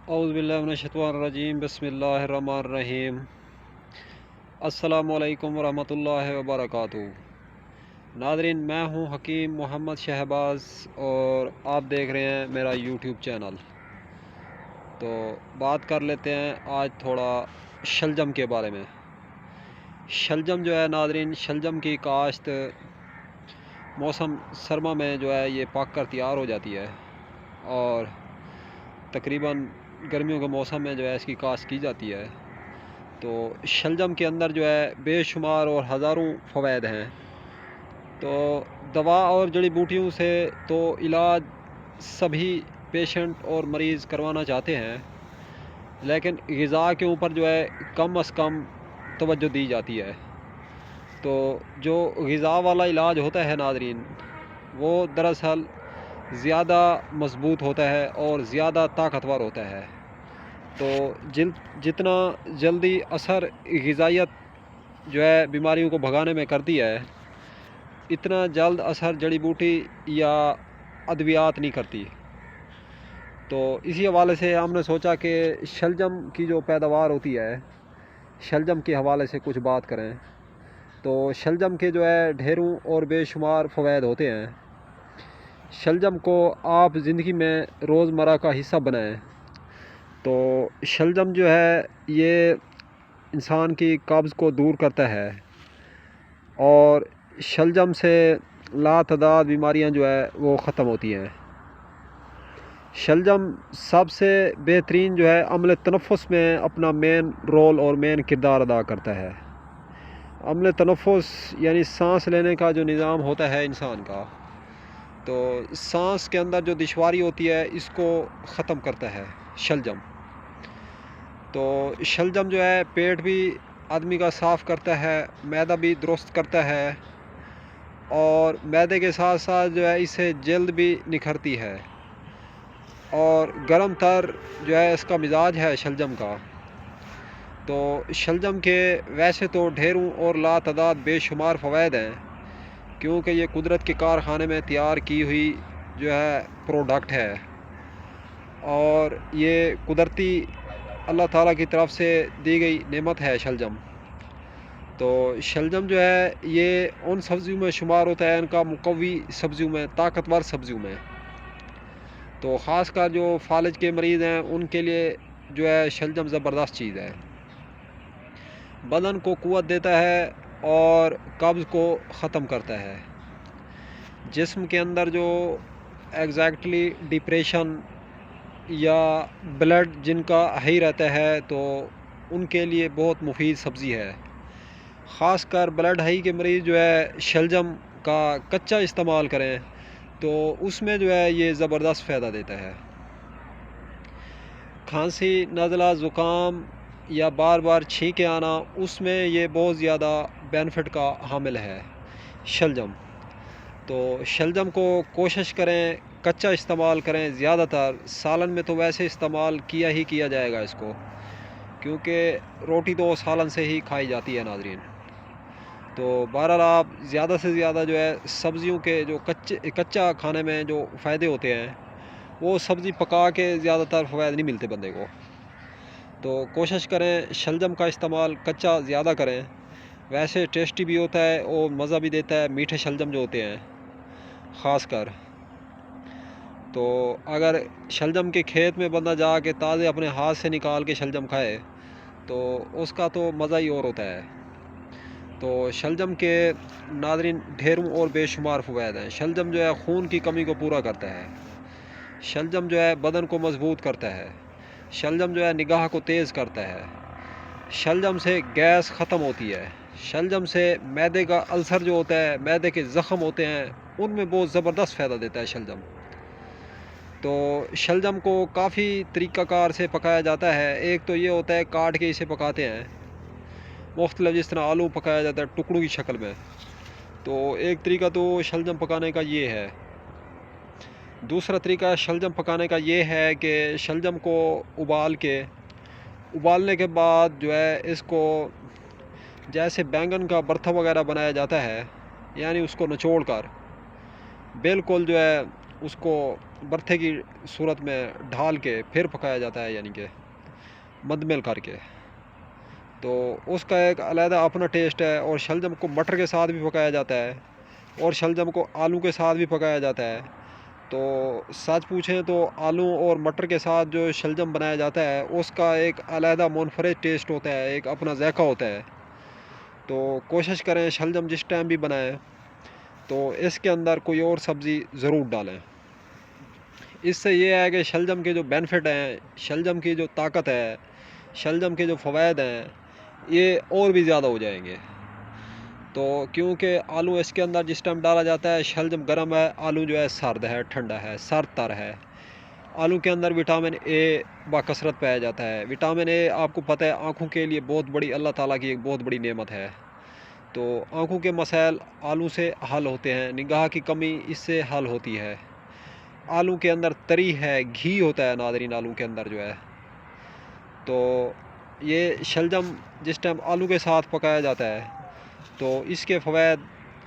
اعوذ باللہ من الشیطان الرجیم بسم اللہ الرحمن الرحیم۔ السلام علیکم ورحمۃ اللہ وبرکاتہ۔ ناظرین، میں ہوں حکیم محمد شہباز اور آپ دیکھ رہے ہیں میرا یوٹیوب چینل۔ تو بات کر لیتے ہیں آج تھوڑا شلجم کے بارے میں۔ شلجم جو ہے ناظرین، شلجم کی کاشت موسم سرما میں جو ہے یہ پک کر تیار ہو جاتی ہے اور تقریباً گرمیوں کے موسم میں جو ہے اس کی کاشت کی جاتی ہے۔ تو شلجم کے اندر جو ہے بے شمار اور ہزاروں فوائد ہیں۔ تو دوا اور جڑی بوٹیوں سے تو علاج سبھی پیشنٹ اور مریض کروانا چاہتے ہیں، لیکن غذا کے اوپر جو ہے کم از کم توجہ دی جاتی ہے۔ تو جو غذا والا علاج ہوتا ہے ناظرین، وہ دراصل زیادہ مضبوط ہوتا ہے اور زیادہ طاقتور ہوتا ہے۔ تو جتنا جلدی اثر غذائیت جو ہے بیماریوں کو بھگانے میں کرتی ہے، اتنا جلد اثر جڑی بوٹی یا ادویات نہیں کرتی۔ تو اسی حوالے سے ہم نے سوچا کہ شلجم کی جو پیداوار ہوتی ہے، شلجم کے حوالے سے کچھ بات کریں۔ تو شلجم کے جو ہے ڈھیروں اور بے شمار فوائد ہوتے ہیں۔ شلجم کو آپ زندگی میں روزمرہ کا حصہ بنائیں۔ تو شلجم جو ہے یہ انسان کی قبض کو دور کرتا ہے اور شلجم سے لاتعداد بیماریاں جو ہے وہ ختم ہوتی ہیں۔ شلجم سب سے بہترین جو ہے عمل تنفس میں اپنا مین رول اور مین کردار ادا کرتا ہے۔ عمل تنفس یعنی سانس لینے کا جو نظام ہوتا ہے انسان کا، تو سانس کے اندر جو دشواری ہوتی ہے اس کو ختم کرتا ہے شلجم۔ تو شلجم جو ہے پیٹ بھی آدمی کا صاف کرتا ہے، معدہ بھی درست کرتا ہے، اور معدے کے ساتھ ساتھ جو ہے اس سے جلد بھی نکھرتی ہے، اور گرم تر جو ہے اس کا مزاج ہے شلجم کا۔ تو شلجم کے ویسے تو ڈھیروں اور لاتعداد بے شمار فوائد ہیں، کیونکہ یہ قدرت کے کارخانے میں تیار کی ہوئی جو ہے پروڈکٹ ہے، اور یہ قدرتی اللہ تعالیٰ کی طرف سے دی گئی نعمت ہے شلجم۔ تو شلجم جو ہے یہ ان سبزیوں میں شمار ہوتا ہے، ان کا مقوی سبزیوں میں، طاقتور سبزیوں میں۔ تو خاص کر جو فالج کے مریض ہیں ان کے لیے جو ہے شلجم زبردست چیز ہے۔ بدن کو قوت دیتا ہے اور قبض کو ختم کرتا ہے۔ جسم کے اندر جو ایگزیکٹلی ڈپریشن یا بلڈ جن کا ہائی رہتا ہے، تو ان کے لیے بہت مفید سبزی ہے۔ خاص کر بلڈ ہائی کے مریض جو ہے شلجم کا کچا استعمال کریں تو اس میں جو ہے یہ زبردست فائدہ دیتا ہے۔ کھانسی، نزلہ، زکام یا بار بار چھینکیں آنا، اس میں یہ بہت زیادہ بینیفٹ کا حامل ہے شلجم۔ تو شلجم کو کوشش کریں کچا استعمال کریں، زیادہ تر سالن میں تو ویسے استعمال کیا جائے گا اس کو، کیونکہ روٹی تو سالن سے ہی کھائی جاتی ہے ناظرین۔ تو بہرحال آپ زیادہ سے زیادہ جو ہے سبزیوں کے جو کچا کھانے میں جو فائدے ہوتے ہیں، وہ سبزی پکا کے زیادہ تر فوائد نہیں ملتے بندے کو۔ تو کوشش کریں شلجم کا استعمال کچا زیادہ کریں، ویسے ٹیسٹی بھی ہوتا ہے اور مزہ بھی دیتا ہے، میٹھے شلجم جو ہوتے ہیں خاص کر۔ تو اگر شلجم کے کھیت میں بندہ جا کے تازے اپنے ہاتھ سے نکال کے شلجم کھائے تو اس کا تو مزہ ہی اور ہوتا ہے۔ تو شلجم کے ناظرین ڈھیروں اور بے شمار فوائد ہیں۔ شلجم جو ہے خون کی کمی کو پورا کرتا ہے، شلجم جو ہے بدن کو مضبوط کرتا ہے، شلجم جو ہے نگاہ کو تیز کرتا ہے، شلجم سے گیس ختم ہوتی ہے، شلجم سے معدے کا السر جو ہوتا ہے، معدے کے زخم ہوتے ہیں، ان میں بہت زبردست فائدہ دیتا ہے شلجم۔ تو شلجم کو کافی طریقہ کار سے پکایا جاتا ہے۔ ایک تو یہ ہوتا ہے کاٹ کے اسے پکاتے ہیں، مختلف جس طرح آلو پکایا جاتا ہے ٹکڑوں کی شکل میں۔ تو ایک طریقہ تو شلجم پکانے کا یہ ہے۔ دوسرا طریقہ شلجم پکانے کا یہ ہے کہ شلجم کو ابالنے کے بعد جو ہے اس کو جیسے بینگن کا بھرتا وغیرہ بنایا جاتا ہے، یعنی اس کو نچوڑ کر بالکل جو ہے اس کو برتھے کی صورت میں ڈھال کے پھر پکایا جاتا ہے، یعنی کہ مدمل کر کے، تو اس کا ایک علیحدہ اپنا ٹیسٹ ہے۔ اور شلجم کو مٹر کے ساتھ بھی پکایا جاتا ہے، اور شلجم کو آلو کے ساتھ بھی پکایا جاتا ہے۔ تو سچ پوچھیں تو آلو اور مٹر کے ساتھ جو شلجم بنایا جاتا ہے اس کا ایک علیحدہ منفرد ٹیسٹ ہوتا ہے، ایک اپنا ذائقہ ہوتا ہے۔ تو کوشش کریں شلجم جس ٹائم بھی بنائیں تو اس کے اندر کوئی اور سبزی ضرور ڈالیں۔ اس سے یہ ہے کہ شلجم کے جو بینیفٹ ہیں، شلجم کی جو طاقت ہے، شلجم کے جو فوائد ہیں، یہ اور بھی زیادہ ہو جائیں گے۔ تو کیونکہ آلو اس کے اندر جس ٹائم ڈالا جاتا ہے، شلجم گرم ہے، آلو جو ہے سرد ہے، ٹھنڈا ہے، سرد تر ہے۔ آلو کے اندر وٹامن اے بکثرت پایا جاتا ہے۔ وٹامن اے آپ کو پتہ ہے آنکھوں کے لیے بہت بڑی، اللہ تعالیٰ کی ایک بہت بڑی نعمت ہے۔ تو آنکھوں کے مسائل آلو سے حل ہوتے ہیں، نگاہ کی کمی اس سے حل ہوتی ہے۔ آلو کے اندر تری ہے، گھی ہوتا ہے ناظرین آلو کے اندر جو ہے۔ تو یہ شلجم جس ٹائم آلو کے ساتھ پکایا جاتا ہے تو اس کے فوائد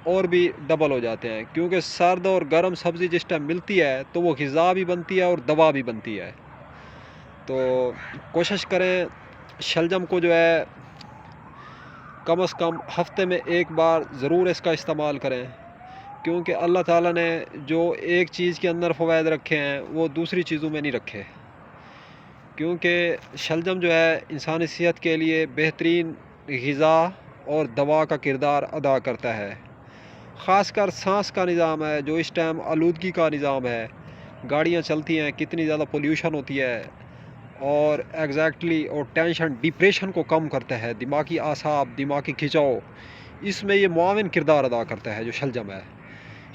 اور بھی ڈبل ہو جاتے ہیں، کیونکہ سرد اور گرم سبزی جس ٹائم ملتی ہے تو وہ غذا بھی بنتی ہے اور دوا بھی بنتی ہے۔ تو کوشش کریں شلجم کو جو ہے کم از کم ہفتے میں ایک بار ضرور اس کا استعمال کریں، کیونکہ اللہ تعالیٰ نے جو ایک چیز کے اندر فوائد رکھے ہیں وہ دوسری چیزوں میں نہیں رکھے۔ کیونکہ شلجم جو ہے انسانی صحت کے لیے بہترین غذا اور دوا کا کردار ادا کرتا ہے۔ خاص کر سانس کا نظام ہے، جو اس ٹائم آلودگی کا نظام ہے، گاڑیاں چلتی ہیں، کتنی زیادہ پولیوشن ہوتی ہے، اور اور ٹینشن، ڈپریشن کو کم کرتا ہے، دماغی اعصاب، دماغی کھچاؤ، اس میں یہ معاون کردار ادا کرتا ہے جو شلجم ہے۔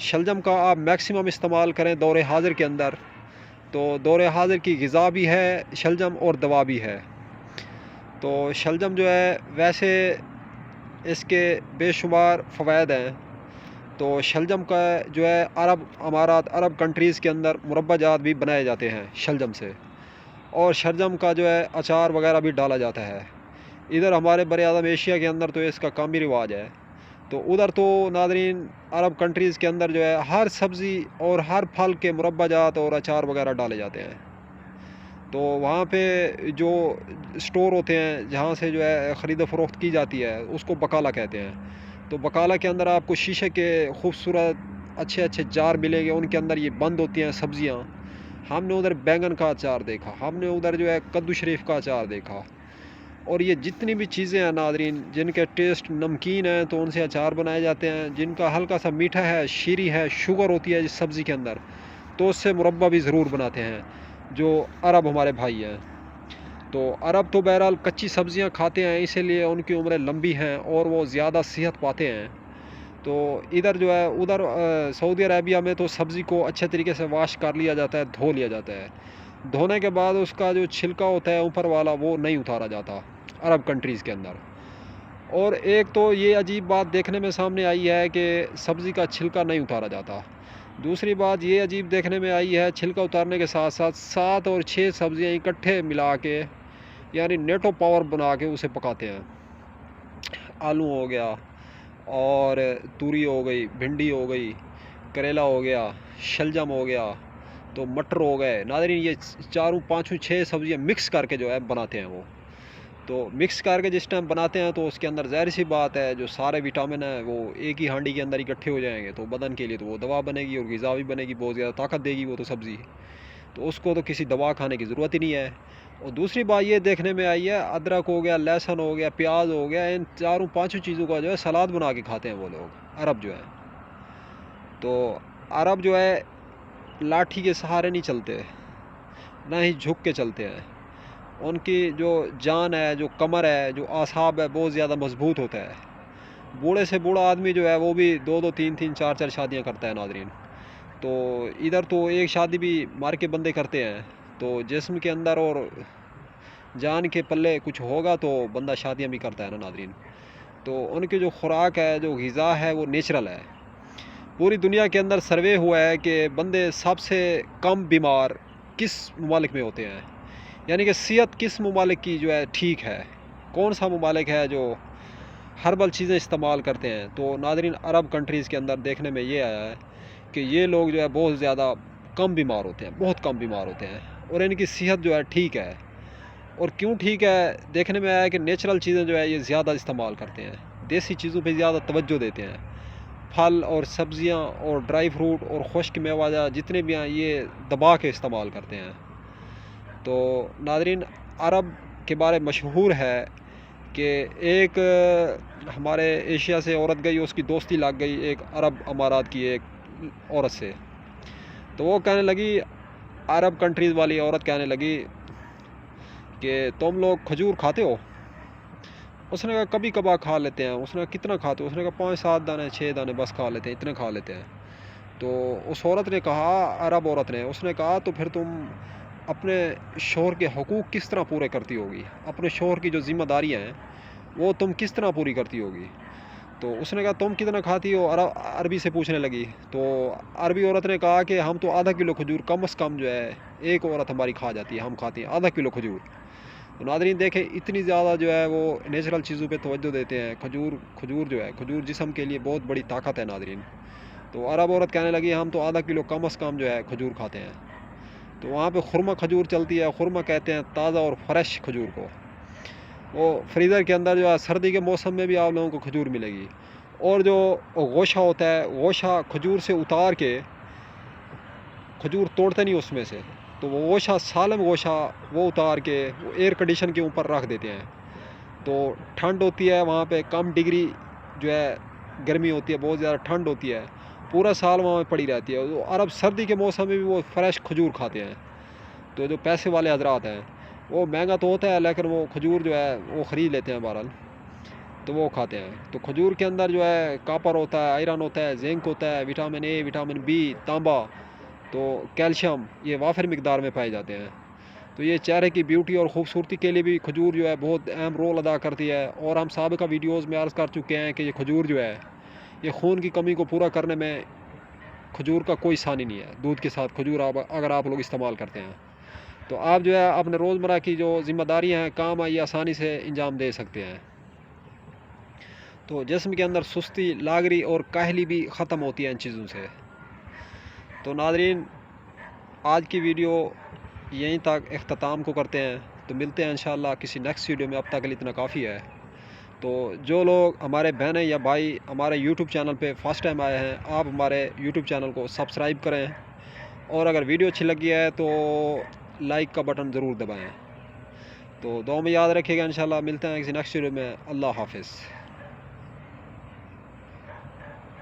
شلجم کا آپ میکسیمم استعمال کریں دور حاضر کے اندر، تو دور حاضر کی غذا بھی ہے شلجم اور دوا بھی ہے۔ تو شلجم جو ہے ویسے اس کے بے شمار فوائد ہیں۔ تو شلجم کا جو ہے عرب امارات، عرب کنٹریز کے اندر مربع جات بھی بنائے جاتے ہیں شلجم سے، اور شلجم کا جو ہے اچار وغیرہ بھی ڈالا جاتا ہے۔ ادھر ہمارے بر اعظم ایشیا کے اندر تو اس کا کام ہی رواج ہے۔ تو ادھر تو ناظرین عرب کنٹریز کے اندر جو ہے ہر سبزی اور ہر پھل کے مربع جات اور اچار وغیرہ ڈالے جاتے ہیں۔ تو وہاں پہ جو اسٹور ہوتے ہیں جہاں سے جو ہے خرید و فروخت کی جاتی ہے اس کو بقالہ کہتے ہیں۔ تو بقالہ کے اندر آپ کو شیشے کے خوبصورت اچھے اچھے جار ملیں گے، ان کے اندر یہ بند ہوتی ہیں سبزیاں۔ ہم نے ادھر بینگن کا اچار دیکھا، ہم نے ادھر جو ہے کدو شریف کا اچار دیکھا، اور یہ جتنی بھی چیزیں ہیں ناظرین جن کے ٹیسٹ نمکین ہیں تو ان سے اچار بنائے جاتے ہیں، جن کا ہلکا سا میٹھا ہے، شیریں ہے، شوگر ہوتی ہے اس سبزی کے اندر، تو اس سے مربع بھی ضرور بناتے ہیں جو عرب ہمارے بھائی ہیں۔ تو عرب تو بہرحال کچی سبزیاں کھاتے ہیں، اسی لیے ان کی عمریں لمبی ہیں اور وہ زیادہ صحت پاتے ہیں۔ تو ادھر جو ہے ادھر سعودی عربیہ میں تو سبزی کو اچھے طریقے سے واش کر لیا جاتا ہے، دھو لیا جاتا ہے۔ دھونے کے بعد اس کا جو چھلکا ہوتا ہے اوپر والا وہ نہیں اتارا جاتا عرب کنٹریز کے اندر۔ اور ایک تو یہ عجیب بات دیکھنے میں سامنے آئی ہے کہ سبزی کا چھلکا نہیں اتارا جاتا۔ دوسری بات یہ عجیب دیکھنے میں آئی ہے، چھلکا اتارنے کے ساتھ ساتھ 7 اور 6 سبزیاں اکٹھے ملا کے، یعنی نیٹو پاور بنا کے اسے پکاتے ہیں۔ آلو ہو گیا، اور توری ہو گئی، بھنڈی ہو گئی، کریلا ہو گیا، شلجم ہو گیا، تو مٹر ہو گئے۔ ناظرین یہ 4 5 6 سبزیاں مکس کر کے جو ہے بناتے ہیں وہ۔ تو مکس کر کے جس ٹائم بناتے ہیں تو اس کے اندر ظاہر سی بات ہے جو سارے وٹامن ہیں وہ ایک ہی ہانڈی کے اندر اکٹھے ہو جائیں گے، تو بدن کے لیے تو وہ دوا بنے گی اور غذا بھی بنے گی، بہت زیادہ طاقت دے گی وہ تو سبزی، تو اس کو تو کسی دوا کھانے کی ضرورت ہی نہیں ہے۔ اور دوسری بات یہ دیکھنے میں آئی ہے، ادرک ہو گیا، لہسن ہو گیا، پیاز ہو گیا، ان 4 5 چیزوں کا جو ہے سلاد بنا کے کھاتے ہیں وہ لوگ عرب جو ہے۔ تو عرب جو ہے لاٹھی کے سہارے نہیں چلتے، نہ ہی جھک کے چلتے ہیں۔ ان کی جو جان ہے، جو کمر ہے، جو اعصاب ہے، بہت زیادہ مضبوط ہوتا ہے۔ بوڑھے سے بوڑھا آدمی جو ہے وہ بھی 2 2 3 3 4 4 شادیاں کرتا ہے ناظرین۔ تو ادھر تو ایک شادی بھی مار کے بندے کرتے ہیں، تو جسم کے اندر اور جان کے پلے کچھ ہوگا تو بندہ شادیاں بھی کرتا ہے نا ناظرین۔ تو ان کی جو خوراک ہے، جو غذا ہے، وہ نیچرل ہے۔ پوری دنیا کے اندر سروے ہوا ہے کہ بندے سب سے کم بیمار کس ممالک میں ہوتے ہیں، یعنی کہ صحت کس ممالک کی جو ہے ٹھیک ہے، کون سا ممالک ہے جو ہربل چیزیں استعمال کرتے ہیں۔ تو ناظرین عرب کنٹریز کے اندر دیکھنے میں یہ آیا ہے کہ یہ لوگ جو ہے بہت زیادہ کم بیمار ہوتے ہیں، بہت کم بیمار ہوتے ہیں، اور ان کی صحت جو ہے ٹھیک ہے۔ اور کیوں ٹھیک ہے؟ دیکھنے میں آیا ہے کہ نیچرل چیزیں جو ہے یہ زیادہ استعمال کرتے ہیں، دیسی چیزوں پہ زیادہ توجہ دیتے ہیں۔ پھل اور سبزیاں اور ڈرائی فروٹ اور خشک میوہ جات جتنے بھی ہیں یہ دبا کے استعمال کرتے ہیں۔ تو ناظرین، عرب کے بارے مشہور ہے کہ ایک ہمارے ایشیا سے عورت گئی، اس کی دوستی لگ گئی ایک عرب امارات کی ایک عورت سے، تو وہ کہنے لگی، عرب کنٹریز والی عورت کہنے لگی کہ تم لوگ کھجور کھاتے ہو؟ اس نے کہا کبھی کبھار کھا لیتے ہیں۔ اس نے کہا کتنا کھاتے ہو؟ اس نے کہا 5-7 دانے 6 دانے بس کھا لیتے ہیں، اتنے کھا لیتے ہیں۔ تو اس عورت نے کہا، عرب عورت نے، اس نے کہا تو پھر تم اپنے شوہر کے حقوق کس طرح پورے کرتی ہوگی؟ اپنے شوہر کی جو ذمہ داریاں ہیں وہ تم کس طرح پوری کرتی ہوگی؟ تو اس نے کہا تم کتنا کھاتی ہو؟ عربی سے پوچھنے لگی۔ تو عربی عورت نے کہا کہ ہم تو آدھا کلو کھجور کم از کم جو ہے ایک عورت ہماری کھا جاتی ہے، ہم کھاتے ہیں آدھا کلو کھجور۔ تو ناظرین دیکھیں، اتنی زیادہ جو ہے وہ نیچرل چیزوں پہ توجہ دیتے ہیں۔ کھجور جو ہے، کھجور جسم کے لیے بہت بڑی طاقت ہے ناظرین۔ تو عرب عورت کہنے لگی ہم تو آدھا کلو کم از کم جو ہے کھجور کھاتے ہیں۔ تو وہاں پہ خرما کھجور چلتی ہے، خرما کہتے ہیں تازہ اور فریش کھجور کو۔ وہ فریزر کے اندر جو ہے سردی کے موسم میں بھی آپ لوگوں کو کھجور ملے گی۔ اور جو گوشہ ہوتا ہے، گوشہ کھجور سے اتار کے، کھجور توڑتے نہیں اس میں سے، تو وہ گوشہ سالم گوشہ وہ اتار کے وہ ایئر کنڈیشن کے اوپر رکھ دیتے ہیں۔ تو ٹھنڈ ہوتی ہے وہاں پہ، کم ڈگری جو ہے گرمی ہوتی ہے، بہت زیادہ ٹھنڈ ہوتی ہے، پورا سال وہاں پہ پڑی رہتی ہے۔ وہ عرب سردی کے موسم میں بھی وہ فریش کھجور کھاتے ہیں۔ تو جو پیسے والے حضرات ہیں، وہ مہنگا تو ہوتا ہے لیکن وہ کھجور جو ہے وہ خرید لیتے ہیں بہرحال، تو وہ کھاتے ہیں۔ تو کھجور کے اندر جو ہے کاپر ہوتا ہے، آئرن ہوتا ہے، زنک ہوتا ہے، وٹامن اے، وٹامن بی، تانبا، تو کیلشیم، یہ وافر مقدار میں پائے جاتے ہیں۔ تو یہ چہرے کی بیوٹی اور خوبصورتی کے لیے بھی کھجور جو ہے بہت اہم رول ادا کرتی ہے۔ اور ہم سابقہ ویڈیوز میں عرض کر چکے ہیں کہ یہ کھجور جو ہے یہ خون کی کمی کو پورا کرنے میں کھجور کا کوئی ثانی نہیں ہے۔ دودھ کے ساتھ کھجور اگر آپ لوگ استعمال کرتے ہیں تو آپ جو ہے اپنے روزمرہ کی جو ذمہ داریاں ہیں، کام آئی آسانی سے انجام دے سکتے ہیں۔ تو جسم کے اندر سستی، لاغری اور کاہلی بھی ختم ہوتی ہے ان چیزوں سے۔ تو ناظرین، آج کی ویڈیو یہیں تک اختتام کو کرتے ہیں، تو ملتے ہیں انشاءاللہ کسی نیکسٹ ویڈیو میں۔ اب تک کے لیے اتنا کافی ہے۔ تو جو لوگ ہمارے بہنیں یا بھائی ہمارے یوٹیوب چینل پہ فرسٹ ٹائم آئے ہیں، آپ ہمارے یوٹیوب چینل کو سبسکرائب کریں، اور اگر ویڈیو اچھی لگی ہے تو لائک کا بٹن ضرور دبائیں۔ تو دعا میں یاد رکھیے گا، انشاءاللہ ملتے ہیں کسی نیکسٹ ویڈیو میں۔ اللہ حافظ۔